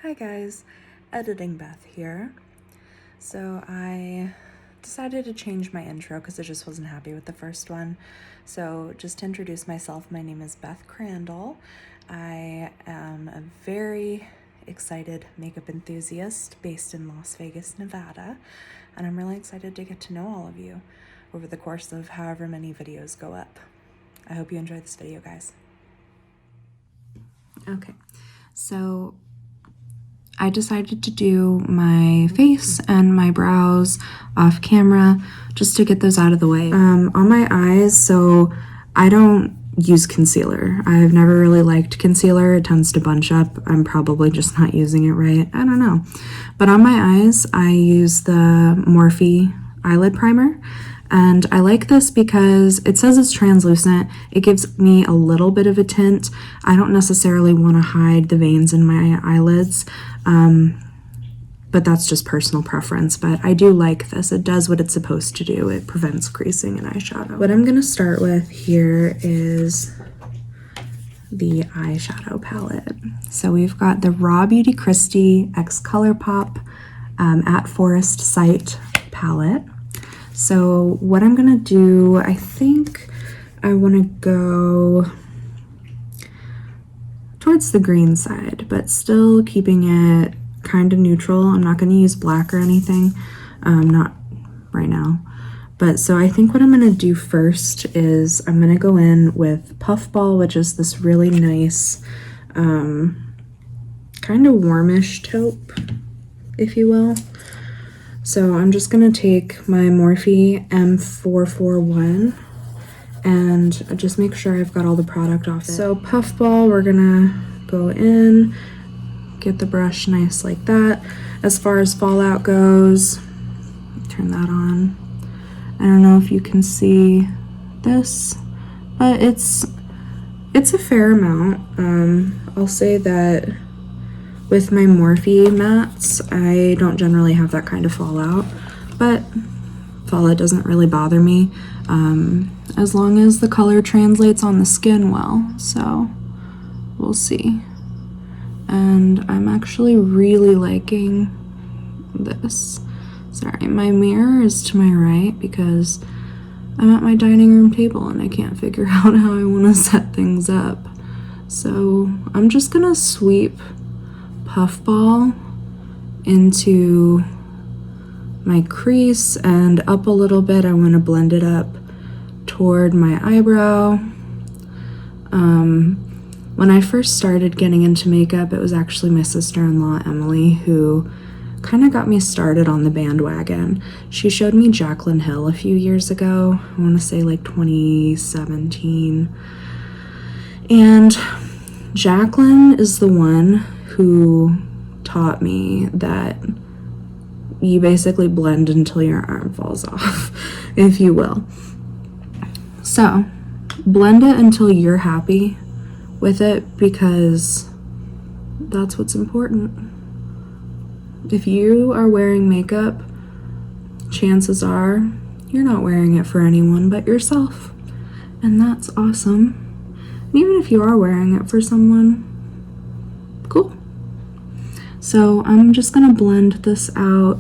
Hi guys, Editing Beth here. So I decided to change my intro because I just wasn't happy with the first one. So just to introduce myself, my name is bethkrandall. I am a very excited makeup enthusiast based in Las Vegas, Nevada, and I'm really excited to get to know all of you over the course of however many videos go up. I hope you enjoy this video, guys. Okay, so I decided to do my face and my brows off camera just to get those out of the way. On my eyes, so I don't use concealer. I've never really liked concealer. It tends to bunch up. I'm probably just not using it right. I don't know. But on my eyes, I use the Morphe eyelid primer. And I like this because it says it's translucent. It gives me a little bit of a tint. I don't necessarily want to hide the veins in my eyelids, but that's just personal preference. But I do like this. It does what it's supposed to do. It prevents creasing in eyeshadow. What I'm going to start with here is the eyeshadow palette. So we've got the RawBeautyKristi x Colourpop at Forest Sight palette. So what I'm gonna do, I think I wanna go towards the green side, but still keeping it kind of neutral. I'm not gonna use black or anything, not right now. But so I think what I'm gonna do first is I'm gonna go in with Puffball, which is this really nice, kind of warmish taupe, if you will. So I'm just going to take my Morphe M441 and just make sure I've got all the product off it. So Puffball, we're going to go in, get the brush nice like that. As far as fallout goes, turn that on. I don't know if you can see this, but it's a fair amount. I'll say that with my Morphe mattes, I don't generally have that kind of fallout, but fallout doesn't really bother me as long as the color translates on the skin well, so we'll see. And I'm actually really liking this. Sorry, my mirror is to my right because I'm at my dining room table and I can't figure out how I want to set things up. So I'm just gonna sweep Puffball into my crease and up a little bit. I want to blend it up toward my eyebrow. When I first started getting into makeup, it was actually my sister-in-law Emily who kind of got me started on the bandwagon. She showed me Jaclyn Hill a few years ago. I want to say like 2017. And Jaclyn is the one who taught me that you basically blend until your arm falls off, if you will. So blend it until you're happy with it because that's what's important. If you are wearing makeup, chances are you're not wearing it for anyone but yourself, and that's awesome. And even if you are wearing it for someone, cool. So I'm just gonna blend this out.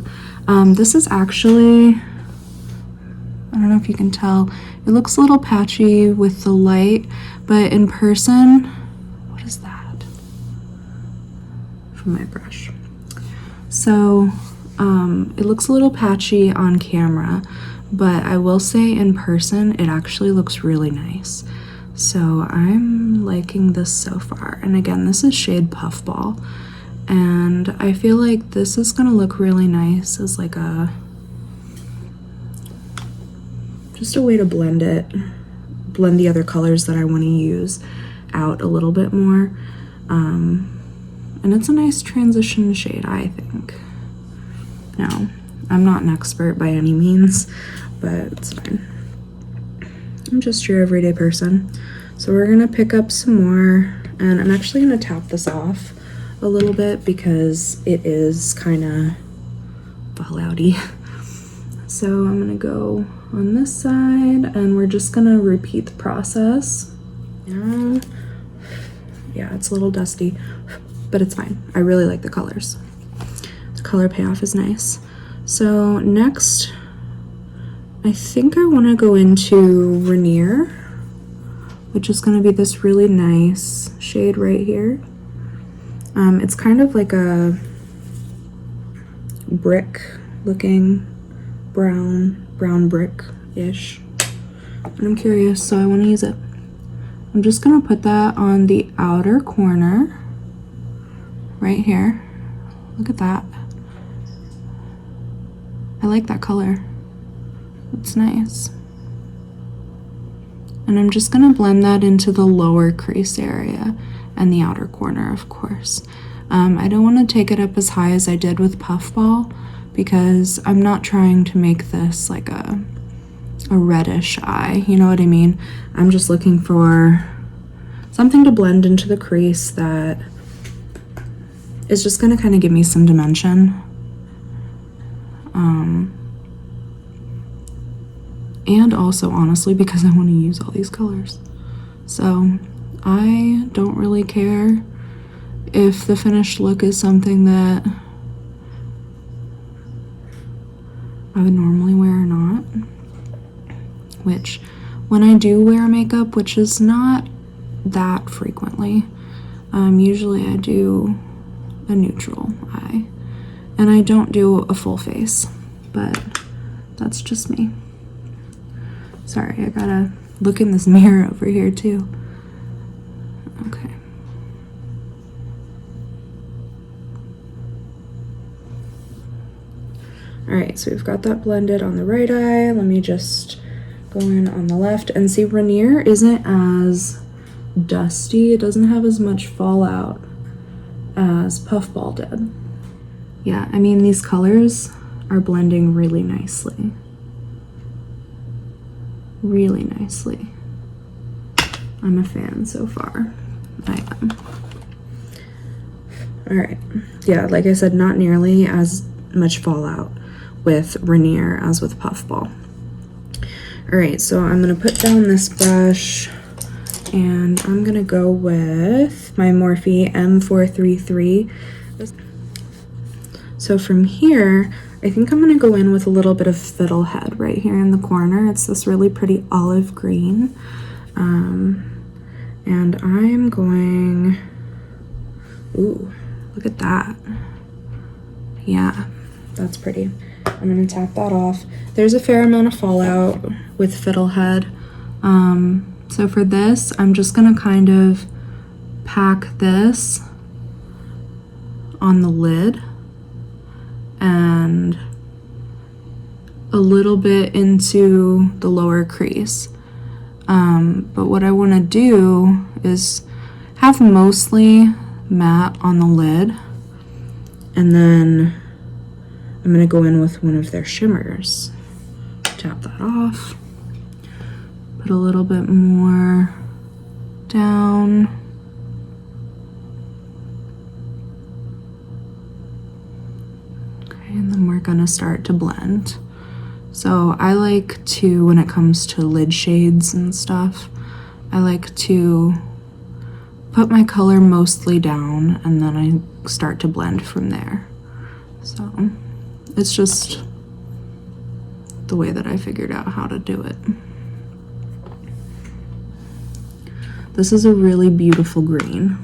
This is actually, I don't know if you can tell, it looks a little patchy with the light, but in person, what is that? From my brush. So it looks a little patchy on camera, but I will say in person, it actually looks really nice. So I'm liking this so far. And again, this is shade Puffball. And I feel like this is gonna look really nice as like just a way to blend the other colors that I want to use out a little bit more. And it's a nice transition shade, I think. Now, I'm not an expert by any means, but it's fine. I'm just your everyday person. So we're gonna pick up some more, and I'm actually gonna tap this off a little bit because it is kind of fallouty. So I'm gonna go on this side and we're just gonna repeat the process. Yeah, it's a little dusty. but it's fine. I really like the colors. The color payoff is nice. So next, I think I want to go into Rainier, which is going to be this really nice shade right here. It's kind of like a brick looking brown brick-ish. And I'm curious, so I want to use it. I'm just going to put that on the outer corner right here. Look at that. I like that color. It's nice. And I'm just going to blend that into the lower crease area and the outer corner, of course. I don't want to take it up as high as I did with Puffball because I'm not trying to make this like a reddish eye, you know what I mean? I'm just looking for something to blend into the crease that is just going to kind of give me some dimension. And also, honestly, because I want to use all these colors. So I don't really care if the finished look is something that I would normally wear or not. Which, when I do wear makeup, which is not that frequently, usually I do a neutral eye. And I don't do a full face, but that's just me. Sorry, I gotta look in this mirror over here too. Okay. Alright, so we've got that blended on the right eye. Let me just go in on the left and see Rainier isn't as dusty. It doesn't have as much fallout as Puffball did. Yeah, I mean, these colors are blending really nicely. Really nicely. I'm a fan so far. I am. Alright. Yeah, like I said, not nearly as much fallout with Rainier as with Puffball. Alright, so I'm going to put down this brush and I'm going to go with my Morphe M433. So from here, I think I'm going to go in with a little bit of Fiddlehead right here in the corner. It's this really pretty olive green. And I'm going... Ooh, look at that. Yeah, that's pretty. I'm going to tap that off. There's a fair amount of fallout with Fiddlehead. So for this, I'm just going to kind of pack this on the lid and a little bit into the lower crease. But what I want to do is have mostly matte on the lid, and then I'm going to go in with one of their shimmers. Tap that off. Put a little bit more down. Okay, and then we're going to start to blend. So I like to, when it comes to lid shades and stuff, I like to put my color mostly down and then I start to blend from there. So it's just the way that I figured out how to do it. This is a really beautiful green.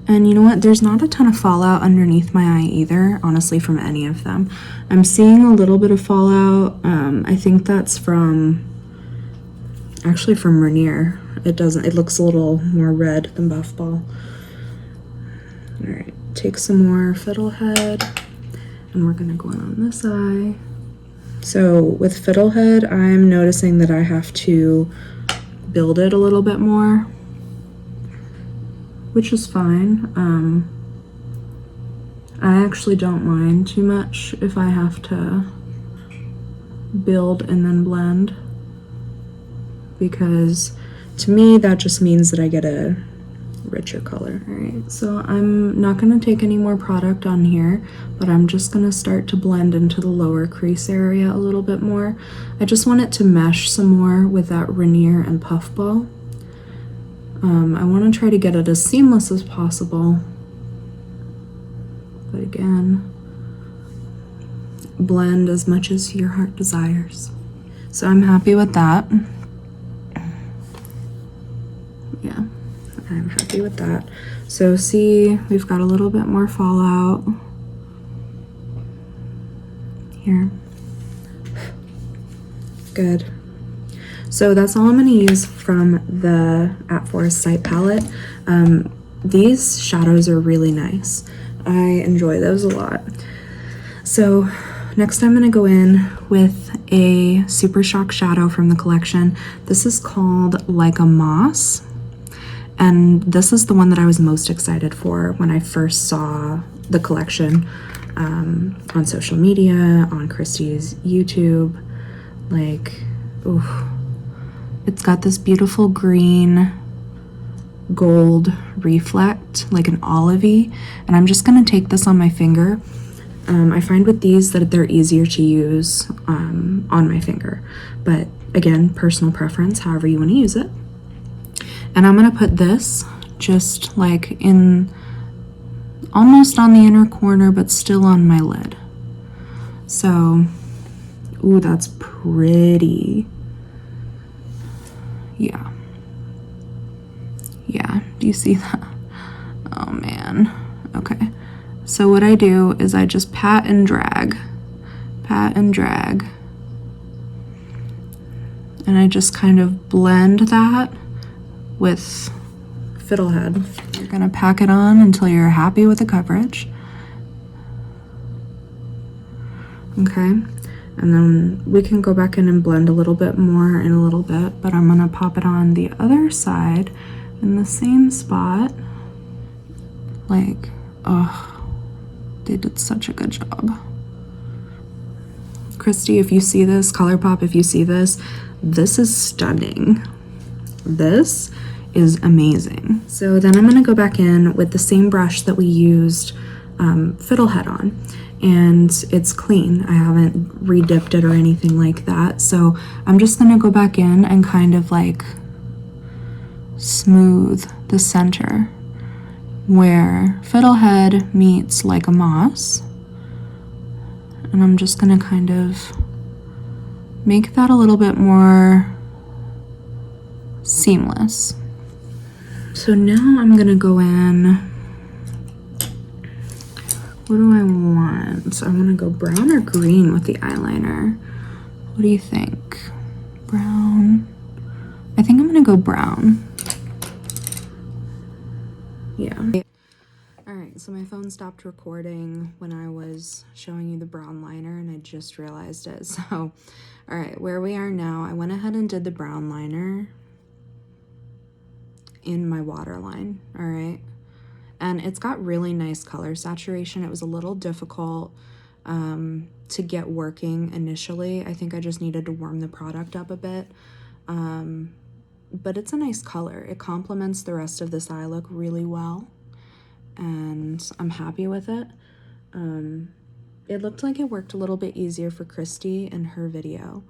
And you know what? There's not a ton of fallout underneath my eye either, honestly, from any of them. I'm seeing a little bit of fallout. I think that's actually from Rainier. It looks a little more red than Puffball. All right, take some more Fiddlehead, and we're gonna go in on this eye. So with Fiddlehead, I'm noticing that I have to build it a little bit more, which is fine. I actually don't mind too much if I have to build and then blend, because to me that just means that I get a richer color. All right, so I'm not going to take any more product on here, but I'm just going to start to blend into the lower crease area a little bit more. I just want it to mesh some more with that Rainier and Puffball. I want to try to get it as seamless as possible, But again, blend as much as your heart desires. So I'm happy with that. Yeah, I'm happy with that. So see, we've got a little bit more fallout here. Good. So that's all I'm going to use from the At Forest Sight palette. These shadows are really nice. I enjoy those a lot. So next I'm going to go in with a Super Shock shadow from the collection. This is called Like a Moss. And this is the one that I was most excited for when I first saw the collection on social media, on Kristi's YouTube. Like, ooh, it's got this beautiful green gold reflect, like an olivey, and I'm just gonna take this on my finger. I find with these that they're easier to use on my finger, but again, personal preference, however you want to use it. And I'm gonna put this just like in almost on the inner corner, but still on my lid. So, ooh, that's pretty. Yeah. Yeah, do you see that? Oh man. Okay. So what I do is I just pat and drag. And I just kind of blend that with Fiddlehead. You're gonna pack it on until you're happy with the coverage. Okay, and then we can go back in and blend a little bit more in a little bit, but I'm gonna pop it on the other side in the same spot. Like, oh, they did such a good job. Kristi, if you see this, Colourpop, if you see this, this is stunning. This is amazing. So then I'm gonna go back in with the same brush that we used Fiddlehead on, and it's clean. I haven't re-dipped it or anything like that. So I'm just gonna go back in and kind of like smooth the center where Fiddlehead meets Like a Moss. And I'm just gonna kind of make that a little bit more seamless. So now I'm gonna go in, what do I want? I wanna go brown or green with the eyeliner. What do you think? Brown? I think I'm gonna go brown. Yeah. All right, so my phone stopped recording when I was showing you the brown liner and I just realized it. So, all right, where we are now, I went ahead and did the brown liner in my waterline, all right? And it's got really nice color saturation. It was a little difficult to get working initially. I think I just needed to warm the product up a bit. But it's a nice color. It complements the rest of this eye look really well. And I'm happy with it. It looked like it worked a little bit easier for Kristi in her video,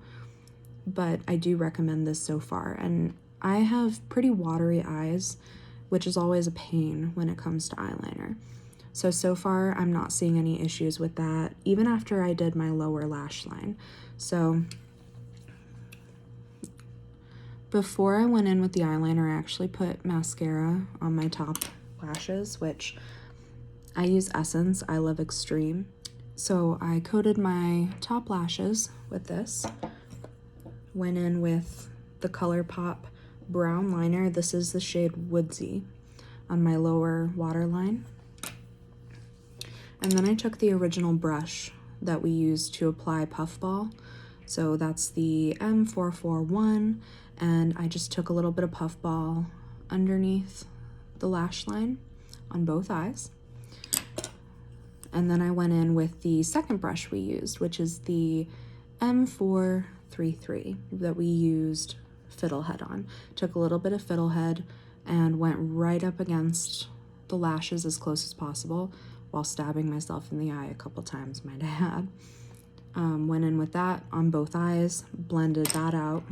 but I do recommend this so far. And I have pretty watery eyes, which is always a pain when it comes to eyeliner. So far I'm not seeing any issues with that, even after I did my lower lash line. So before I went in with the eyeliner, I actually put mascara on my top lashes, which I use Essence I Love Extreme. So I coated my top lashes with this, went in with the Colourpop brown liner. This is the shade Woodsy on my lower waterline. And then I took the original brush that we used to apply Puffball. So that's the M441, and I just took a little bit of Puffball underneath the lash line on both eyes. And then I went in with the second brush we used, which is the M433 that we used Fiddlehead on. Took a little bit of Fiddlehead and went right up against the lashes as close as possible while stabbing myself in the eye a couple times, might I add. Went in with that on both eyes, blended that out,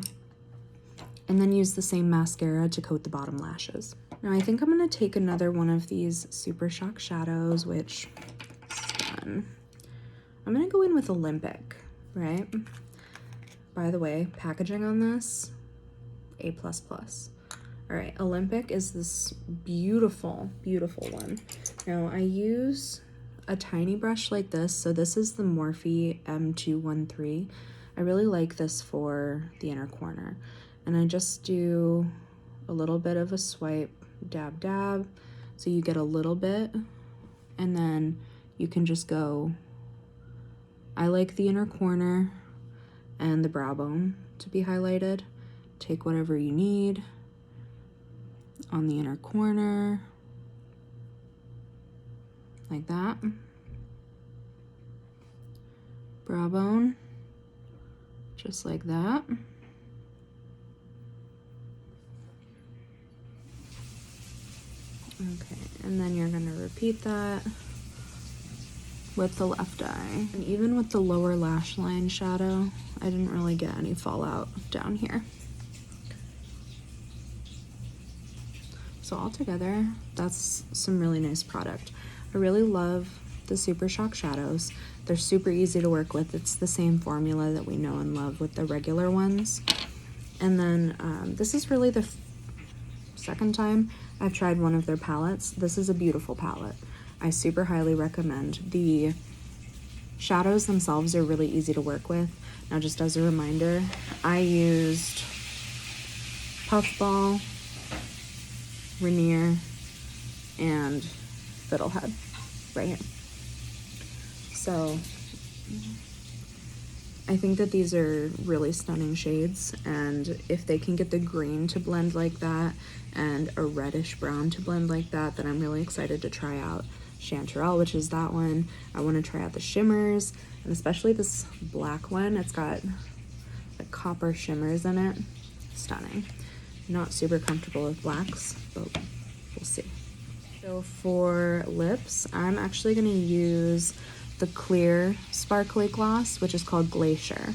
and then used the same mascara to coat the bottom lashes. Now I think I'm gonna take another one of these Super Shock shadows, which collection. I'm gonna go in with Olympic, right? By the way, packaging on this, A++. All right, Olympic is this beautiful, beautiful one. Now I use a tiny brush like this. So this is the Morphe M213. I really like this for the inner corner. And I just do a little bit of a swipe, dab, dab. So you get a little bit, and then you can just go, I like the inner corner and the brow bone to be highlighted. Take whatever you need on the inner corner, like that. Brow bone, just like that. Okay, and then you're gonna repeat that with the left eye. And even with the lower lash line shadow, I didn't really get any fallout down here. So altogether, that's some really nice product. I really love the Super Shock shadows. They're super easy to work with. It's the same formula that we know and love with the regular ones. And then this is really the second time I've tried one of their palettes. This is a beautiful palette. I super highly recommend. The shadows themselves are really easy to work with. Now, just as a reminder, I used Puffball, Rainier, and Fiddlehead right here. So I think that these are really stunning shades, and if they can get the green to blend like that and a reddish brown to blend like that, then I'm really excited to try out Chanterelle, which is that one. I want to try out the shimmers, and especially this black one. It's got the copper shimmers in it. Stunning. Not super comfortable with blacks, but we'll see. So for lips, I'm actually going to use the clear sparkly gloss, which is called Glacier.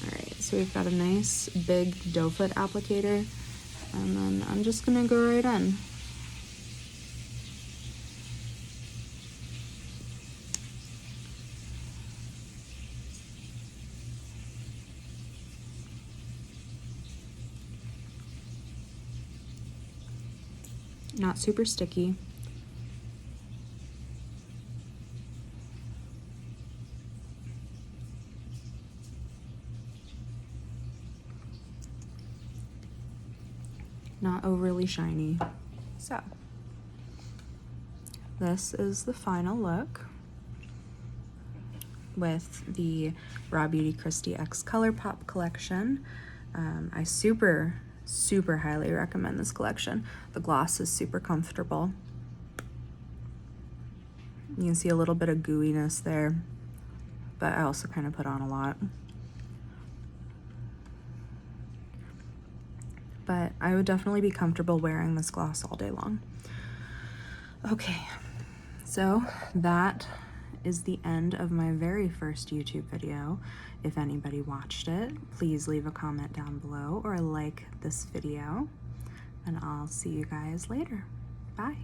All right, so we've got a nice big doe foot applicator, and then I'm just gonna go right in. Not super sticky. Not overly shiny. So this is the final look with the RawBeautyKristi X Colourpop collection. I super highly recommend this collection. The gloss is super comfortable. You can see a little bit of gooiness there, but I also kind of put on a lot. But I would definitely be comfortable wearing this gloss all day long. Okay, so that is the end of my very first YouTube video. If anybody watched it, please leave a comment down below or like this video, and I'll see you guys later. Bye.